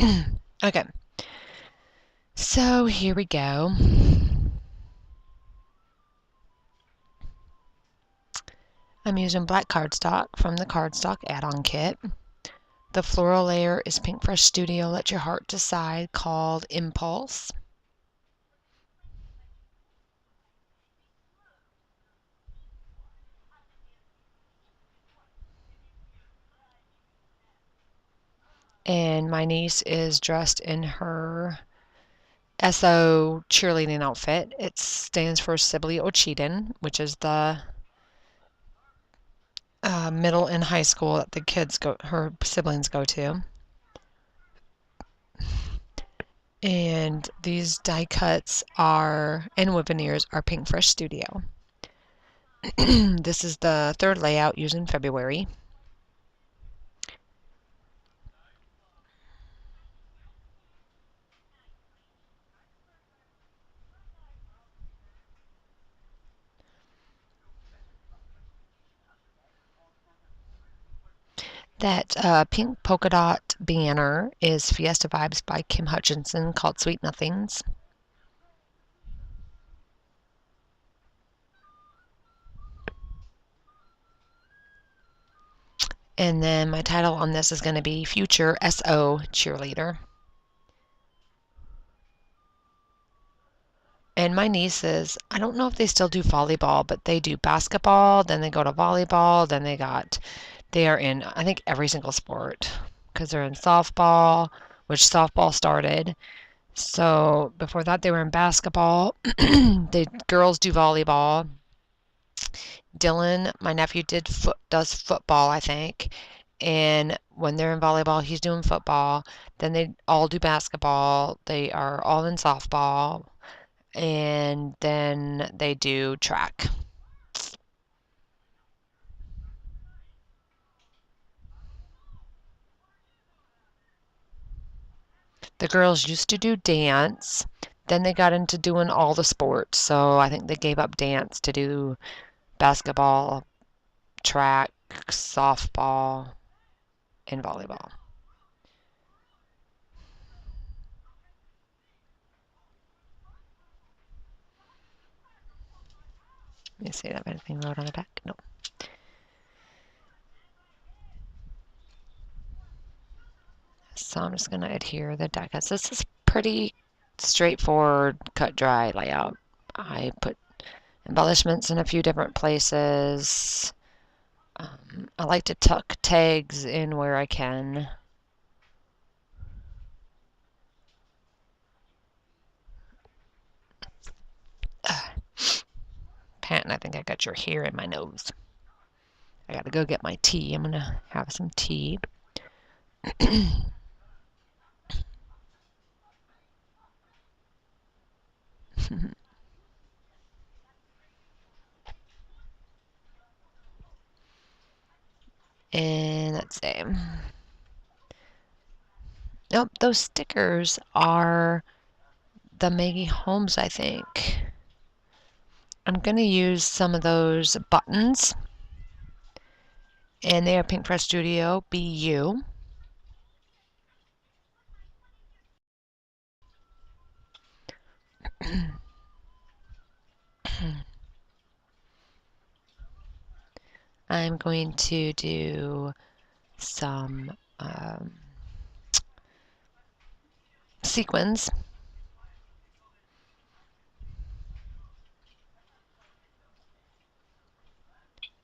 Okay, so here we go. I'm using black cardstock from the cardstock add-on kit. The floral layer is Pink Fresh Studio Let Your Heart Decide, called Impulse. And my niece is dressed in her SO cheerleading outfit. It stands for Sibley Ochiden, which is the middle and high school that the kids go, her siblings go to. And these die cuts are, and wood veneers are Pink Fresh Studio. This is the third layout used in February. That pink polka dot banner is Fiesta Vibes by Kim Hutchinson, called Sweet Nothings. And then my title on this is going to be Future SO Cheerleader. And my nieces, I don't know if they still do volleyball, but they do basketball, then they go to volleyball, then they are in, I think, every single sport, because they're in softball, which softball started. So before that, they were in basketball. The girls do volleyball. Dylan, my nephew, does football, I think. And when they're in volleyball, he's doing football. Then they all do basketball. They are all in softball. And then they do track. The girls used to do dance. Then they got into doing all the sports. So I think they gave up dance to do basketball, track, softball, and volleyball. Let me see if I have anything wrote on the back. No. So I'm just going to adhere the die cuts. This is pretty straightforward, cut dry layout. I put embellishments in a few different places. I like to tuck tags in where I can. Patton, I think I got your hair in my nose. I gotta go get my tea. I'm gonna have some tea. And let's see. Nope, those stickers are the Maggie Holmes, I think. I'm going to use some of those buttons. And they are Pink Fresh Studio BU. I'm going to do some sequins.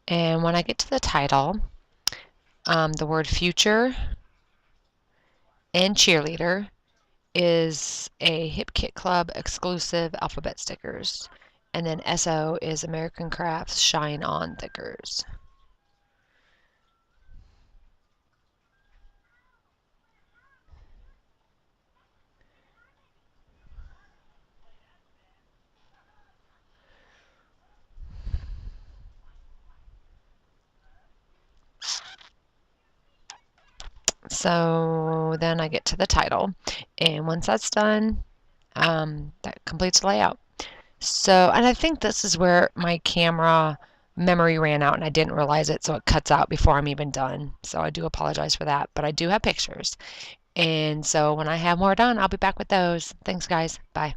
And when I get to the title, the word future and cheerleader is a Hip Kit Club exclusive alphabet stickers. And then SO is American Crafts Shine On stickers. So then I get to the title, and once that's done, that completes the layout. So, and I think this is where my camera memory ran out and I didn't realize it, so it cuts out before I'm even done. So I do apologize for that, but I do have pictures. And so when I have more done, I'll be back with those. Thanks, guys. Bye.